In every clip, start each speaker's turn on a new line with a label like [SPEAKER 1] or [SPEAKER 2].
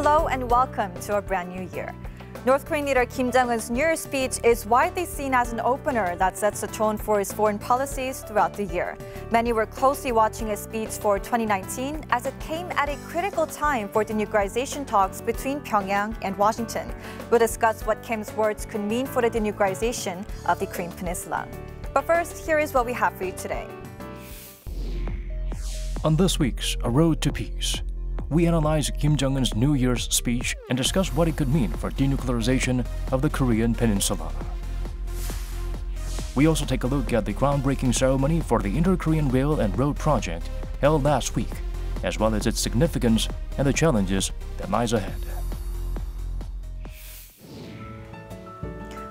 [SPEAKER 1] Hello and welcome to a brand new year. North Korean leader Kim Jong-un's New Year's speech is widely seen as an opener that sets the tone for his foreign policies throughout the year. Many were closely watching his speech for 2019 as it came at a critical time for denuclearization talks between Pyongyang and Washington. We'll discuss what Kim's words could mean for the denuclearization of the Korean Peninsula. But first, here is what we have for you today.
[SPEAKER 2] On this week's A Road to Peace, we analyze Kim Jong-un's New Year's speech and discuss what it could mean for denuclearization of the Korean Peninsula. We also take a look at the groundbreaking ceremony for the Inter-Korean Rail and Road project held last week, as well as its significance and the challenges that lies ahead.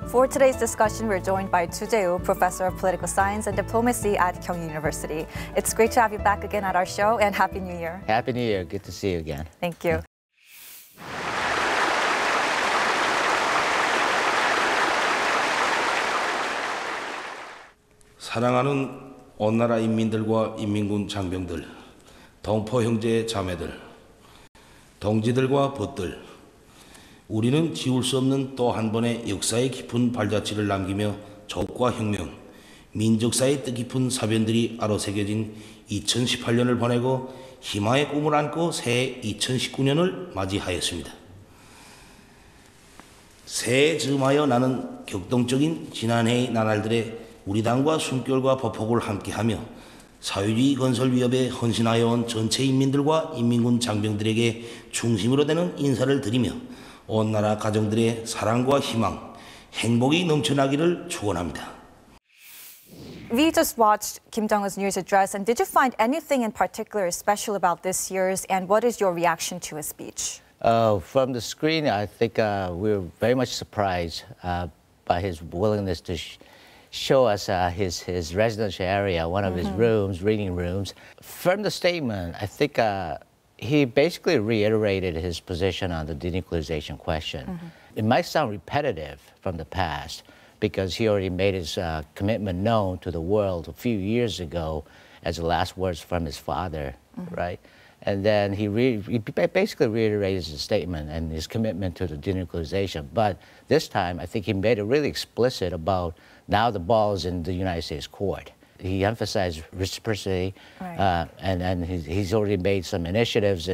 [SPEAKER 1] For today's discussion, we're joined by Choo Jae-woo, Professor of Political Science and Diplomacy at Kyung Hee University. It's great to have you back again at our show, and Happy New Year.
[SPEAKER 3] Happy New Year. Good to see you again.
[SPEAKER 1] Thank you.
[SPEAKER 4] 사랑하는 온나라 인민들과 인민군 장병들, 동포 형제 자매들, 동지들과 벗들, 우리는 지울 수 없는 또 한 번의 역사의 깊은 발자취를 남기며 조국과 혁명, 민족사의 뜻깊은 사변들이 아로새겨진 2018년을 보내고 희망의 꿈을 안고 새해 2019년을 맞이하였습니다. 새해 즈음하여 나는 격동적인 지난해의 나날들의 우리 당과 숨결과 보폭을 함께하며 사회주의 건설 위협에 헌신하여 온 전체 인민들과 인민군 장병들에게 중심으로 되는 인사를 드리며 온 나라 가정들의 사랑과 희망, 행복이 넘쳐나기를 축원합니다.
[SPEAKER 1] We just watched Kim Jong-un's New Year's address, and did you find anything in particular special about this year's, and what is your reaction to his speech?
[SPEAKER 3] From the screen, I think we were very much surprised by his willingness to show us his residential area, one of his rooms, reading rooms. From the statement, I think he basically reiterated his position on the denuclearization question. It might sound repetitive from the past because he already made his commitment known to the world a few years ago as the last words from his father, right? And then he basically reiterated his statement and his commitment to the denuclearization. But this time, I think he made it really explicit about now the ball is in the United States court. He emphasized reciprocity,
[SPEAKER 1] right.
[SPEAKER 3] and he's already made some initiatives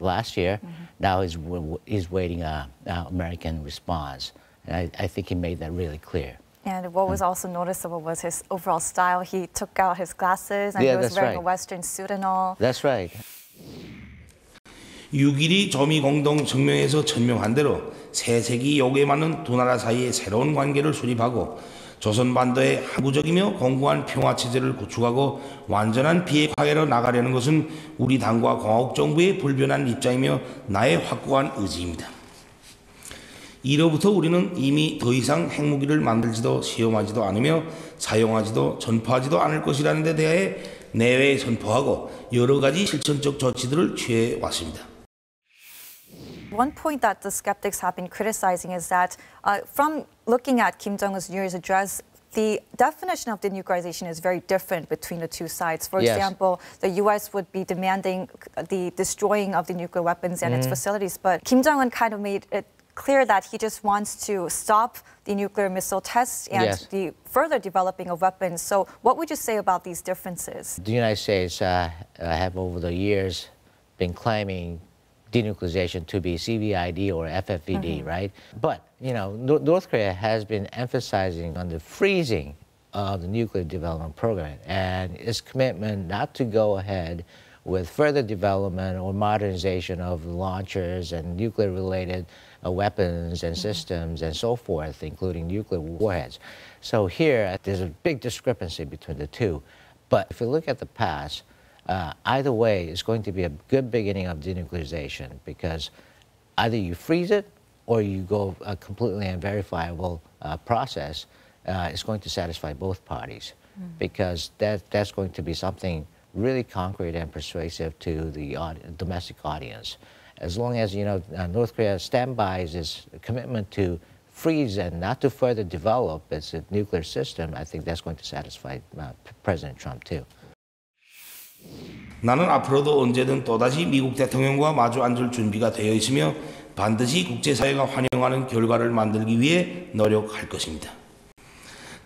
[SPEAKER 3] last year. Now he's waiting American response. And I think he made that really clear.
[SPEAKER 1] And what was also noticeable was his overall style. He took out his glasses and he was wearing a Western suit and all.
[SPEAKER 3] That's right.
[SPEAKER 4] 6.12 조미공동 성명에서 천명한 대로 새 세기 요구에 맞는 두 나라 사이의 새로운 관계를 수립하고 조선반도의 항구적이며 공고한 평화체제를 구축하고 완전한 비핵화해로 나가려는 것은 우리 당과 공화국 정부의 불변한 입장이며 나의 확고한 의지입니다. 이로부터 우리는 이미 더 이상 핵무기를 만들지도 시험하지도 않으며 사용하지도 전파하지도 않을 것이라는 데 대하여 내외에 선포하고 여러 가지 실천적 조치들을 취해 왔습니다.
[SPEAKER 1] One point that the skeptics have been criticizing is that from looking at Kim Jong-un's New Year's address, the definition of denuclearization is very different between the two sides. For example, the U.S. would be demanding the destroying of the nuclear weapons and its facilities, but Kim Jong-un kind of made it clear that he just wants to stop the nuclear missile tests and the further developing of weapons. So what would you say about these differences?
[SPEAKER 3] The United States have over the years been claiming denuclearization to be CVID or FFVD, right? But, you know, North Korea has been emphasizing on the freezing of the nuclear development program and its commitment not to go ahead with further development or modernization of launchers and nuclear-related weapons and systems and so forth, including nuclear warheads. So here, there's a big discrepancy between the two. But if you look at the past, either way, it's going to be a good beginning of denuclearization because either you freeze it or you go a completely unverifiable process. It's going to satisfy both parties because that's going to be something really concrete and persuasive to the domestic audience. As long as, you know, North Korea stands its commitment to freeze and not to further develop its nuclear system, I think that's going to satisfy President Trump too.
[SPEAKER 4] 나는 앞으로도 언제든 또다시 미국 대통령과 마주 앉을 준비가 되어 있으며 반드시 국제사회가 환영하는 결과를 만들기 위해 노력할 것입니다.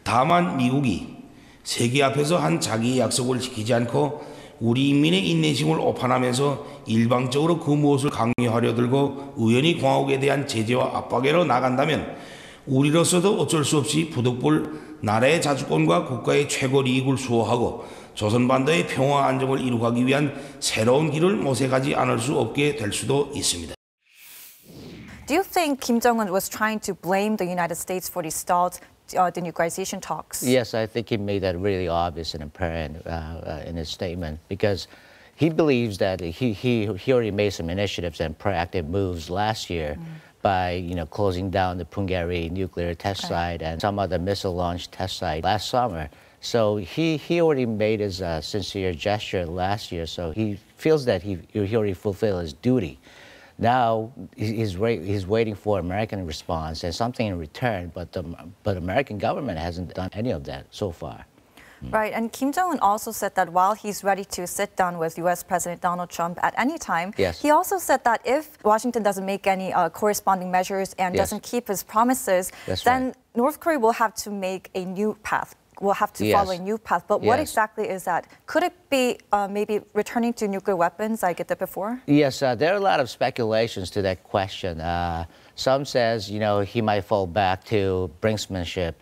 [SPEAKER 4] 다만 미국이 세계 앞에서 한 자기의 약속을 지키지 않고 우리 인민의 인내심을 오판하면서 일방적으로 그 무엇을 강요하려 들고 우연히 공화국에 대한 제재와 압박으로 나간다면 우리로서도 어쩔 수 없이 부득불 나라의 자주권과 국가의 최고 이익을 수호하고 조선반도의 평화 안정을 이루기 위한 새로운 길을 모색하지 않을 수 없게 될 수도 있습니다.
[SPEAKER 1] Do you think Kim Jong-un was trying to blame the United States for the stalled denuclearization talks?
[SPEAKER 3] Yes, I think he made that really obvious and apparent in his statement because he believes that he already made some initiatives and proactive moves last year by closing down the Punggye-ri nuclear test site and some other missile launch test site last summer. So he already made his sincere gesture last year, so he feels that he already fulfilled his duty. Now he's waiting for American response and something in return, but the American government hasn't done any of that so far.
[SPEAKER 1] Right, and Kim Jong-un also said that while he's ready to sit down with U.S. President Donald Trump at any time, he also said that if Washington doesn't make any corresponding measures and doesn't keep his promises, then North Korea will have to make a new path. We'll have to follow a new path. But what exactly is that? Could it be maybe returning to nuclear weapons like it did before?
[SPEAKER 3] Yes, there are a lot of speculations to that question. Some says, he might fall back to brinksmanship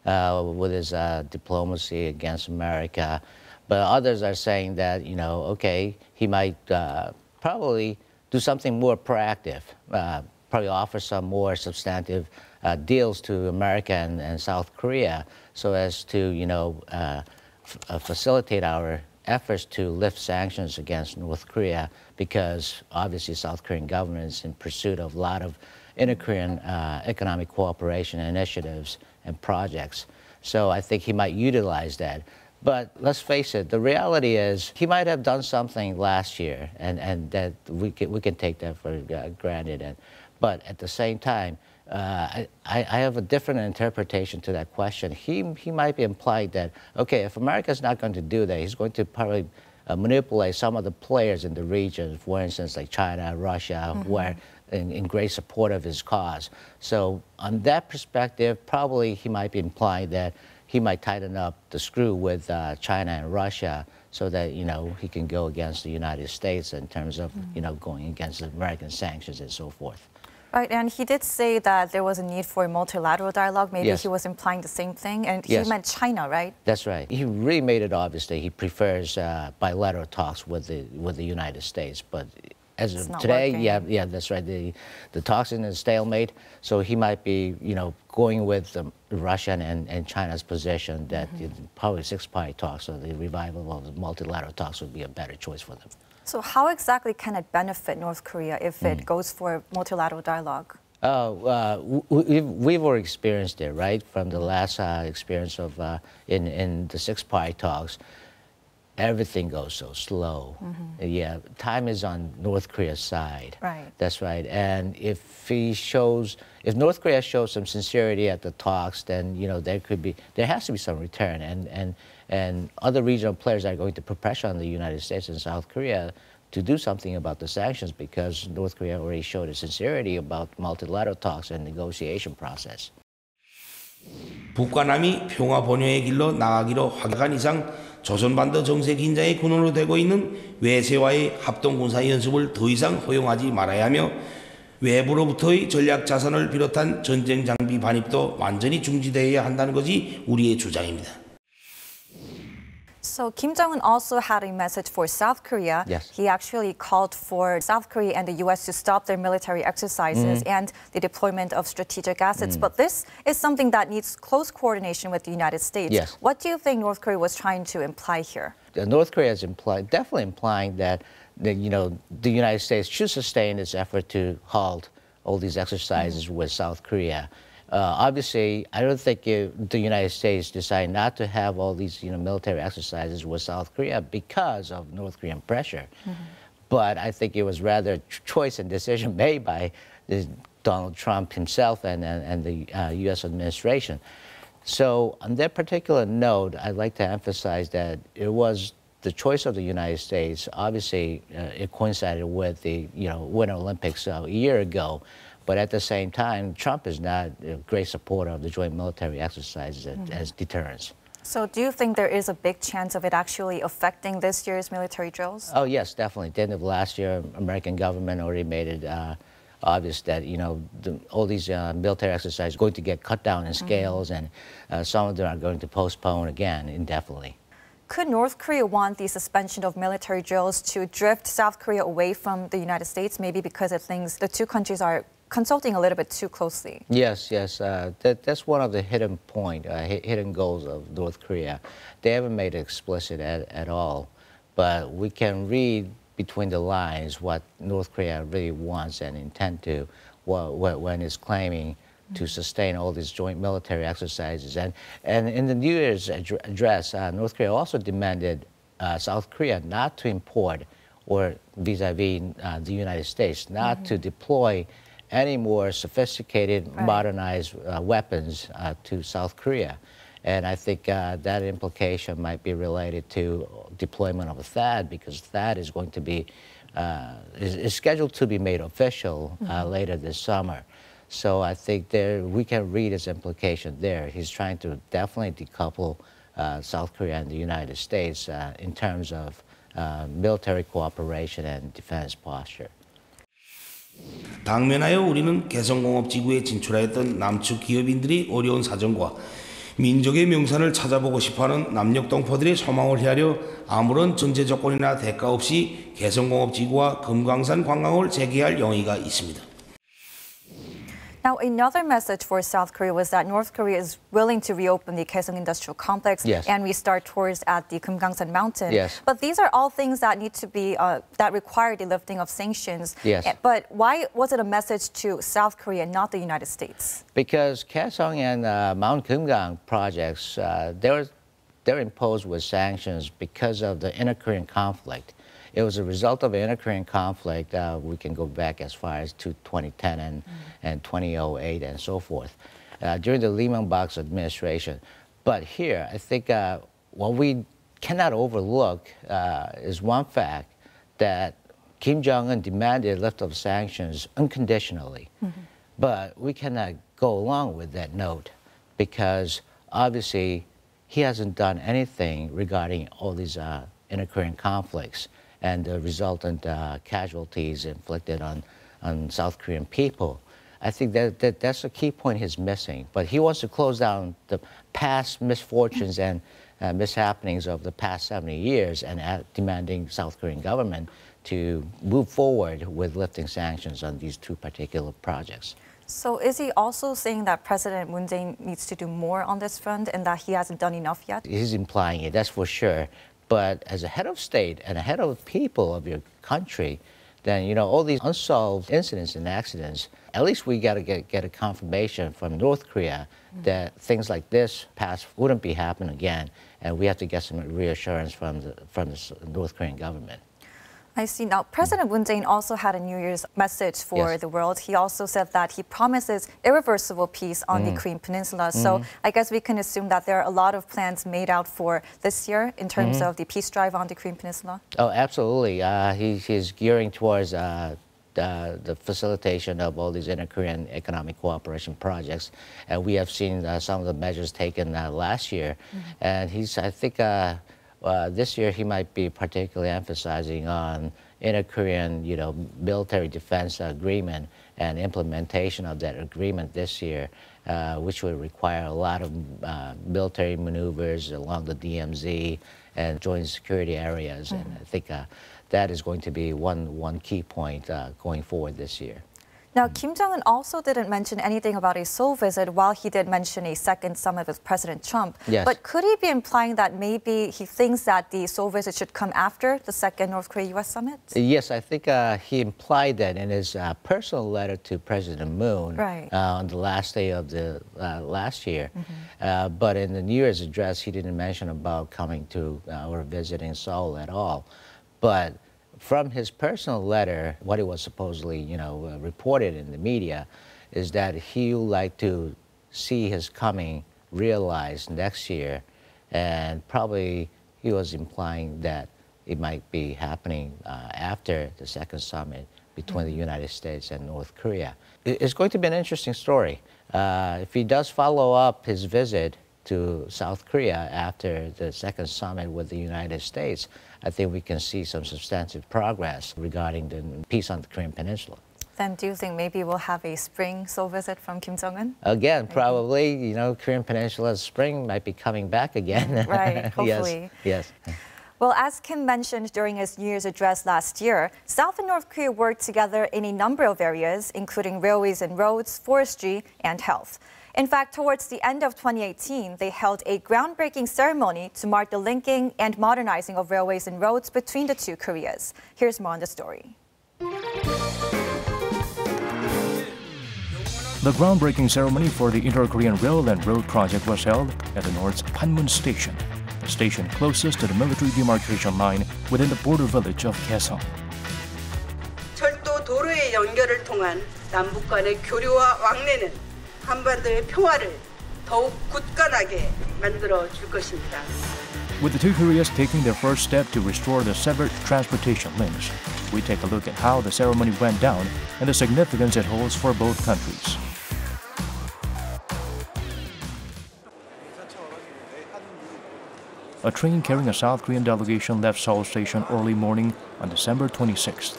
[SPEAKER 3] with his diplomacy against America. But others are saying that, okay, he might probably do something more proactive, probably offer some more substantive deals to America and South Korea so as to, facilitate our efforts to lift sanctions against North Korea because obviously South Korean government is in pursuit of a lot of inter-Korean economic cooperation initiatives and projects. So I think he might utilize that. But let's face it, the reality is he might have done something last year and that we can take that for granted. But at the same time, I have a different interpretation to that question. He might be implied that, okay, if America's not going to do that, he's going to probably manipulate some of the players in the region, for instance, like China, Russia, who are in great support of his cause. So on that perspective, probably he might be implying that he might tighten up the screw with China and Russia so that, he can go against the United States in terms of, going against the American sanctions and so forth.
[SPEAKER 1] Right, and he did say that there was a need for a multilateral dialogue. Maybe he was implying the same thing, and he meant China, right?
[SPEAKER 3] That's right. He really made it obvious that he prefers bilateral talks with the United States. But as of today, that's right. The talks in a stalemate. So he might be, going with the Russian and China's position that probably six-party talks or the revival of the multilateral talks would be a better choice for them.
[SPEAKER 1] So how exactly can it benefit North Korea if it goes for multilateral dialogue?
[SPEAKER 3] We've already experienced it, right? From the last experience of in the six-party talks, everything goes so slow. Yeah, time is on North Korea's side.
[SPEAKER 1] Right.
[SPEAKER 3] That's right. And if North Korea shows some sincerity at the talks, then there has to be some return. And other regional players are going to put pressure on the United States and South Korea to do something about the sanctions because North Korea already showed its sincerity about multilateral talks and negotiation process.
[SPEAKER 4] 북과 남이 평화 번영의 길로 나아가기로 확약한 이상 조선반도 정세 긴장의 근원으로 되고 있는 외세와의 합동군사 연습을 더 이상 허용하지 말아야 하며 외부로부터의 전략 자산을 비롯한 전쟁 장비 반입도 완전히 중지되어야 한다는 것이 우리의 주장입니다.
[SPEAKER 1] So Kim Jong-un also had a message for South Korea. He actually called for South Korea and the U.S. to stop their military exercises and the deployment of strategic assets. But this is something that needs close coordination with the United States. What do you think North Korea was trying to imply here?
[SPEAKER 3] North Korea is definitely implying that the United States should sustain its effort to halt all these exercises with South Korea. Obviously, I don't think the United States decided not to have all these military exercises with South Korea because of North Korean pressure. But I think it was rather a choice and decision made by Donald Trump himself and the U.S. administration. So on that particular note, I'd like to emphasize that it was the choice of the United States, obviously, it coincided with the Winter Olympics a year ago. But at the same time, Trump is not a great supporter of the joint military exercises as deterrence.
[SPEAKER 1] So do you think there is a big chance of it actually affecting this year's military drills?
[SPEAKER 3] Oh, yes, definitely. At the end of last year, American government already made it obvious that, all these military exercises are going to get cut down in scales, and some of them are going to postpone again indefinitely.
[SPEAKER 1] Could North Korea want the suspension of military drills to drift South Korea away from the United States, maybe because it thinks the two countries are consulting a little bit too closely?
[SPEAKER 3] Yes. That's one of the hidden goals of North Korea. They haven't made it explicit at all, but we can read between the lines what North Korea really wants and intend to when it's claiming to sustain all these joint military exercises. And in the New Year's address, North Korea also demanded South Korea not to import, or vis-a-vis the United States, not to deploy any more sophisticated, modernized weapons to South Korea. And I think that implication might be related to deployment of a THAAD, because THAAD is going to be, is scheduled to be made official later this summer. So I think we can read his implication there. He's trying to definitely decouple South Korea and the United States in terms of military cooperation and defense posture.
[SPEAKER 4] 당면하여 우리는 개성공업지구에 진출하였던 남측 기업인들이 어려운 사정과 민족의 명산을 찾아보고 싶어하는 남녘동포들의 소망을 헤아려 아무런 전제 조건이나 대가 없이 개성공업지구와 금강산 관광을 재개할 용의가 있습니다.
[SPEAKER 1] Now, another message for South Korea was that North Korea is willing to reopen the Kaesong Industrial Complex and restart tours at the Kumgangsan Mountain.
[SPEAKER 3] Yes.
[SPEAKER 1] But these are all things that need to be, that require the lifting of sanctions.
[SPEAKER 3] Yes.
[SPEAKER 1] But why was it a message to South Korea, not the United States?
[SPEAKER 3] Because Kaesong and Mount Kumgang projects, they're imposed with sanctions because of the inter-Korean conflict. It was a result of an inter-Korean conflict. We can go back as far as to 2010 and 2008 and so forth, during the Lehman Brothers administration. But here, I think what we cannot overlook is one fact, that Kim Jong-un demanded lift of sanctions unconditionally. But we cannot go along with that note, because obviously he hasn't done anything regarding all these inter-Korean conflicts and the resultant casualties inflicted on South Korean people. I think that's a key point he's missing. But he wants to close down the past misfortunes and mishappenings of the past 70 years and demanding South Korean government to move forward with lifting sanctions on these two particular projects.
[SPEAKER 1] So is he also saying that President Moon Jae-in needs to do more on this front and that he hasn't done enough yet?
[SPEAKER 3] He's implying it, that's for sure. But as a head of state and a head of people of your country, then, all these unsolved incidents and accidents, at least we got to get a confirmation from North Korea that things like this past wouldn't be happening again, and we have to get some reassurance from the North Korean government.
[SPEAKER 1] I see. Now, President Moon Jae-in also had a New Year's message for the world. He also said that he promises irreversible peace on the Korean Peninsula. So I guess we can assume that there are a lot of plans made out for this year in terms of the peace drive on the Korean Peninsula.
[SPEAKER 3] Oh, absolutely. He's gearing towards the facilitation of all these inter-Korean economic cooperation projects. And we have seen some of the measures taken last year. And I think, this year he might be particularly emphasizing on inter-Korean, military defense agreement and implementation of that agreement this year, which would require a lot of military maneuvers along the DMZ and joint security areas. And I think that is going to be one key point going forward this year.
[SPEAKER 1] Now, Kim Jong-un also didn't mention anything about a Seoul visit, while he did mention a second summit with President Trump.
[SPEAKER 3] Yes.
[SPEAKER 1] But could he be implying that maybe he thinks that the Seoul visit should come after the second North Korea-U.S. summit?
[SPEAKER 3] Yes, I think he implied that in his personal letter to President Moon on the last day of the last year. But in the New Year's address, he didn't mention about coming to or visiting Seoul at all. But from his personal letter, what it was supposedly, reported in the media, is that he would like to see his coming realized next year, and probably he was implying that it might be happening after the second summit between the United States and North Korea. It's going to be an interesting story. If he does follow up his visit to South Korea after the second summit with the United States, I think we can see some substantive progress regarding the peace on the Korean Peninsula.
[SPEAKER 1] Then do you think maybe we'll have a spring Seoul visit from Kim Jong-un?
[SPEAKER 3] Again,
[SPEAKER 1] maybe.
[SPEAKER 3] Probably, you know, Korean Peninsula spring might be coming back again.
[SPEAKER 1] Right, hopefully.
[SPEAKER 3] Yes.
[SPEAKER 1] Well, as Kim mentioned during his New Year's address last year, South and North Korea worked together in a number of areas, including railways and roads, forestry, and health. In fact, towards the end of 2018, they held a groundbreaking ceremony to mark the linking and modernizing of railways and roads between the two Koreas. Here's more on the story.
[SPEAKER 2] The groundbreaking ceremony for the Inter-Korean Rail and Road project was held at the North's Panmun Station, the station closest to the military demarcation line within the border village of Kaesong.
[SPEAKER 5] 철도-도로의 연결을 통한 남북 간의 교류와 왕래는 한반도의 평화를 더욱 굳건하게 만들어 줄 것입니다.
[SPEAKER 2] With the two Koreas taking their first step to restore the severed transportation links, we take a look at how the ceremony went down and the significance it holds for both countries. A train carrying a South Korean delegation left Seoul Station early morning on December 26th.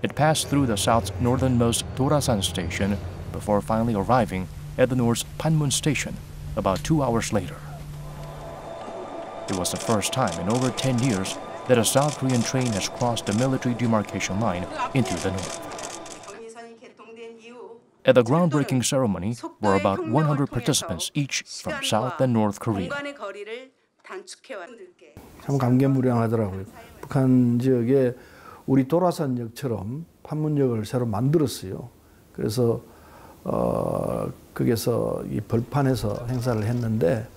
[SPEAKER 2] It passed through the South's northernmost Dorasan station before finally arriving at the North's Panmun Station about 2 hours later. It was the first time in over 10 years that a South Korean train has crossed the military demarcation line into the North. At the groundbreaking ceremony were about 100 participants each from South and North Korea.
[SPEAKER 6] 참 감개무량하더라고요. 북한 지역에 우리 도라산역처럼 판문역을 새로 만들었어요. 그래서 거기서 이 벌판에서 행사를 했는데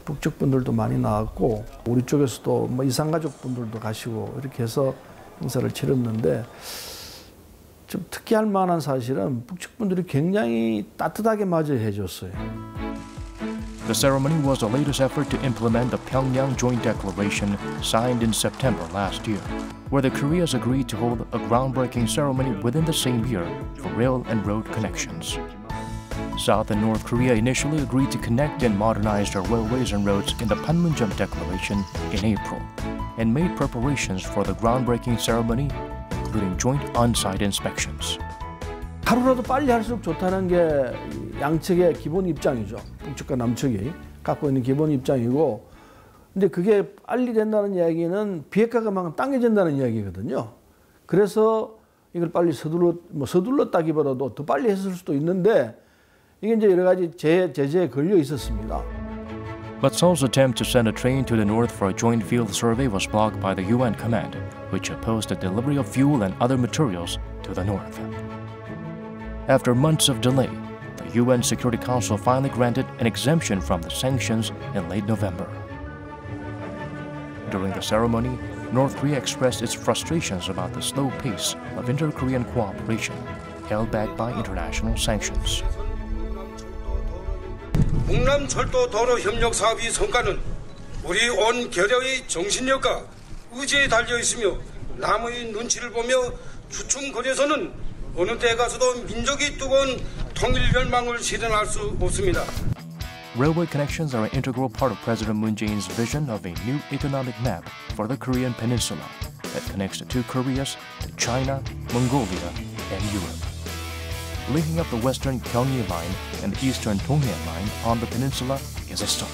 [SPEAKER 6] 북쪽 분들도 많이 나왔고 우리 쪽에서도 뭐 이산가족 분들도 가시고 이렇게 해서 행사를 치렀는데 좀 특이할 만한 사실은 북쪽 분들이 굉장히 따뜻하게 맞이해 줬어요.
[SPEAKER 2] The ceremony was the latest effort to implement the Pyongyang Joint Declaration signed in September last year, where the Koreas agreed to hold a groundbreaking ceremony within the same year for rail and road connections. South and North Korea initially agreed to connect and modernize their railways and roads in the Panmunjom Declaration in April, and made preparations for the groundbreaking ceremony, including joint on-site inspections.
[SPEAKER 6] 하루라도 빨리 할수록 좋다는 게 양측의 기본 입장이죠. 북측과 남측이 갖고 있는 기본 입장이고, 근데 그게 빨리 된다는 이야기는 비핵화가 막 당겨진다는 이야기거든요. 그래서 이걸 빨리 서둘렀다기보다도 더 빨리 했을 수도 있는데 이게 이제 여러 가지 제재에 걸려 있었습니다.
[SPEAKER 2] But Seoul's attempt to send a train to the north for a joint field survey was blocked by the UN command, which opposed the delivery of fuel and other materials to the north. After months of delay, the UN Security Council finally granted an exemption from the sanctions in late November. During the ceremony, North Korea expressed its frustrations about the slow pace of inter-Korean cooperation held back by international sanctions.
[SPEAKER 7] 북남철도-도로 협력 사업의 성과는 우리 온 결여의 정신력과 의지에 달려 있으며 남의 눈치를 보며 주춤거려서는 어느 때 가서도 민족이 뜨거운 통일 열망을 실현할 수 없습니다.
[SPEAKER 2] Railway connections are an integral part of President Moon Jae-in's vision of a new economic map for the Korean Peninsula that connects the two Koreas to China, Mongolia, and Europe. Linking up the western Kyung Hee line and the eastern Donghae line on the peninsula is a start.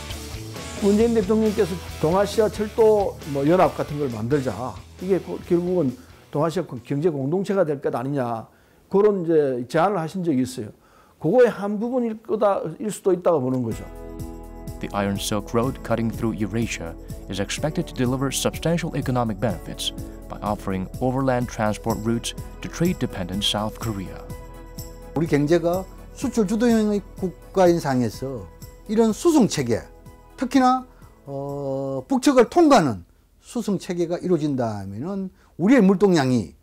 [SPEAKER 6] 문재인 대통령께서 동아시아 철도 연합 같은 걸 만들자. 이게 결국은 동아시아 경제 공동체가 될 것 아니냐. 그런 이제 제안을 하신 적이 있어요. 그거의 한 부분일 수도 있다고 보는 거죠.
[SPEAKER 2] The Iron Silk Road cutting through Eurasia is expected to deliver substantial economic benefits by offering overland transport routes to trade-dependent South Korea.
[SPEAKER 8] 우리 경제가 수출 주도형의 국가인 상에서 이런 수송 체계, 특히나 북측을 통과하는 수송 체계가 이루어진다면은 우리의 물동량이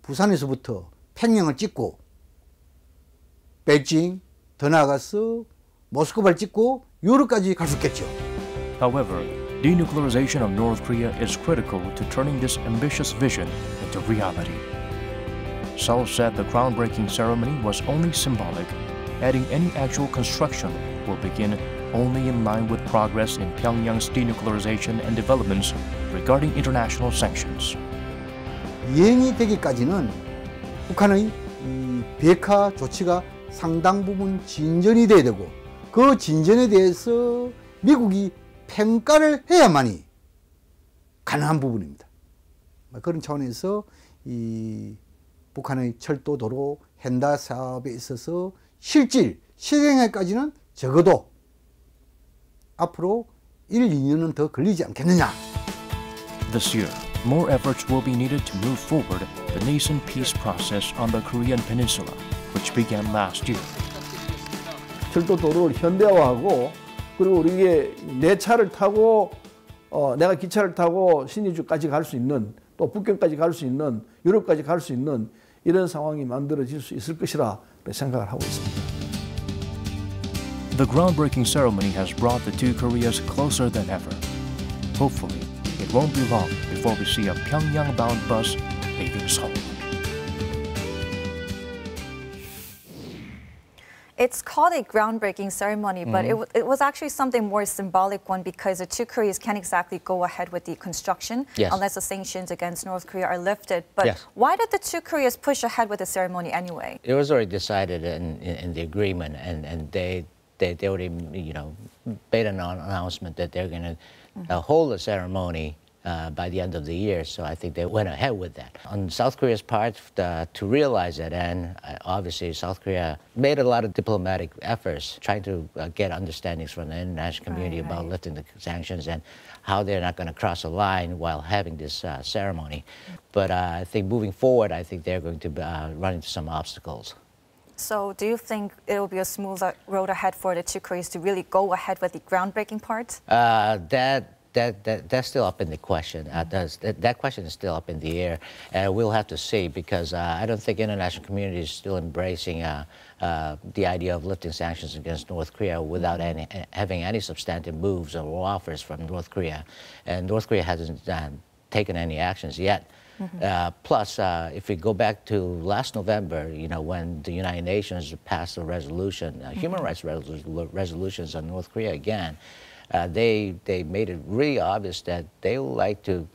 [SPEAKER 8] 부산에서부터 평양을 찍고 베이징, 더 나아가서 모스크바를 찍고 유럽까지 갈 수 있겠죠.
[SPEAKER 2] However, Denuclearization of North Korea is critical to turning this ambitious vision into reality. Seoul said the groundbreaking ceremony was only symbolic, adding any actual construction will begin only in line with progress in Pyongyang's denuclearization and developments regarding international sanctions.
[SPEAKER 8] 이행이 되기까지는 북한의 이 비핵화 조치가 상당 부분 진전이 돼야 되고 그 진전에 대해서 미국이 평가를 해야만이 가능한 부분입니다. 그런 차원에서 이 북한의 철도 도로 현다 사업에 있어서 실질 실행에까지는 적어도 앞으로 1, 2년은 더 걸리지 않겠느냐.
[SPEAKER 2] This year, more efforts will be needed to move forward the nascent peace process on the Korean peninsula, which began last year.
[SPEAKER 6] 철도 도로를 현대화하고 그리고 우리게 내 차를 타고 내가 기차를 타고 신의주까지 갈 수 있는 또 북경까지 갈 수 있는 유럽까지 갈 수 있는 이런 상황이 만들어질 수 있을 것이라 생각을 하고 있습니다.
[SPEAKER 2] The groundbreaking ceremony has brought the two Koreas closer than ever. Hopefully, it won't be long before we see a Pyongyang-bound bus leaving Seoul.
[SPEAKER 1] It's called a groundbreaking ceremony, but it was actually something more symbolic one because the two Koreas can't exactly go ahead with the construction unless the sanctions against North Korea are lifted. But why did the two Koreas push ahead with the ceremony anyway?
[SPEAKER 3] It was already decided in the agreement, and they already made an announcement that they're going to hold a ceremony by the end of the year, so I think they went ahead with that. On South Korea's part, to realize it, and obviously South Korea made a lot of diplomatic efforts trying to get understandings from the international community about lifting the sanctions and how they're not going to cross a line while having this ceremony. But I think moving forward, I think they're going to run into some obstacles.
[SPEAKER 1] So do you think it will be a smooth road ahead for the two Koreas to really go ahead with the groundbreaking part?
[SPEAKER 3] That's still up in the question. That question is still up in the air. We'll have to see because I don't think international community is still embracing the idea of lifting sanctions against North Korea without having any substantive moves or offers from North Korea. And North Korea hasn't taken any actions yet. Plus, if we go back to last November, when the United Nations passed a resolution, human rights resolutions on North Korea again, they made it really obvious that they would like to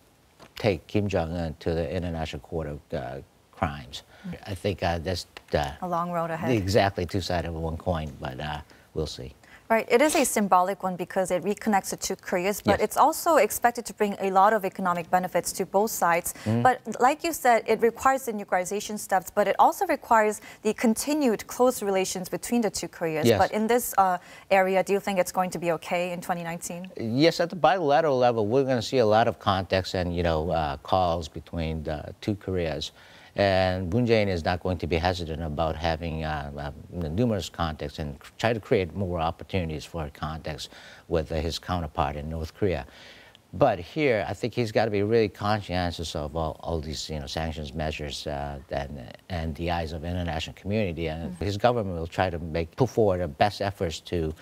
[SPEAKER 3] take Kim Jong-un to the International Court of Crimes. I think that's
[SPEAKER 1] a long road ahead.
[SPEAKER 3] Exactly, two sides of one coin, but we'll see.
[SPEAKER 1] Right, it is a symbolic one because it reconnects the two Koreas, but it's also expected to bring a lot of economic benefits to both sides. But like you said, it requires the denuclearization steps, but it also requires the continued close relations between the two Koreas. But in this area, do you think it's going to be okay in 2019?
[SPEAKER 3] Yes, at the bilateral level, we're going to see a lot of contacts and calls between the two Koreas. And Moon Jae-in is not going to be hesitant about having numerous contacts and try to create more opportunities for contacts with his counterpart in North Korea. But here, I think he's got to be really conscientious of all these sanctions measures and the eyes of the international community. And his government will try to put forward the best efforts to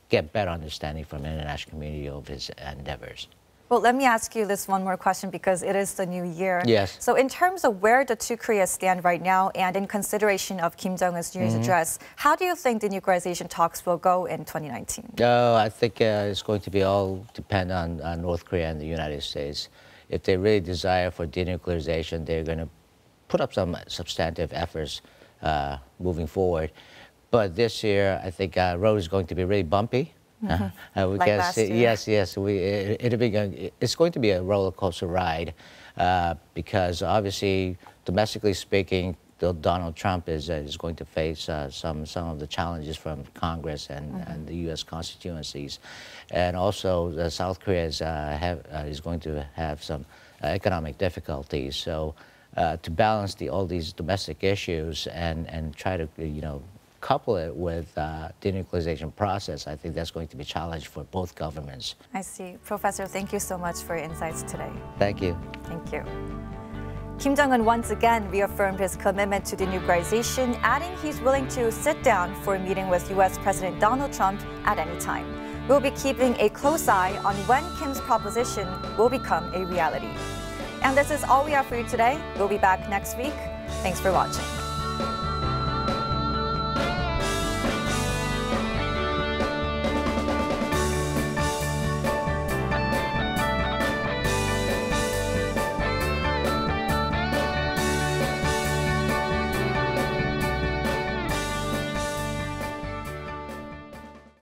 [SPEAKER 3] get better understanding from the international community of his endeavors.
[SPEAKER 1] Well, let me ask you this one more question because it is the new year.
[SPEAKER 3] Yes.
[SPEAKER 1] So in terms of where the two Koreas stand right now and in consideration of Kim Jong-un's New Year's address, how do you think the denuclearization talks will go in 2019?
[SPEAKER 3] I think it's going to be all depend on North Korea and the United States. If they really desire for denuclearization, they're going to put up some substantive efforts moving forward. But this year, I think road is going to be really bumpy.
[SPEAKER 1] We like last year.
[SPEAKER 3] Yes. It's going to be a roller coaster ride because obviously, domestically speaking, Donald Trump is going to face some of the challenges from Congress and the U.S. constituencies, and also South Korea is going to have some economic difficulties. So to balance all these domestic issues and try to couple it with denuclearization process, I think that's going to be a challenge for both governments.
[SPEAKER 1] I see. Professor, thank you so much for your insights today.
[SPEAKER 3] Thank you.
[SPEAKER 1] Thank you. Kim Jong-un once again reaffirmed his commitment to denuclearization, adding he's willing to sit down for a meeting with U.S. President Donald Trump at any time. we'll be keeping a close eye on when Kim's proposition will become a reality. And this is all we have for you today. We'll be back next week. Thanks for watching.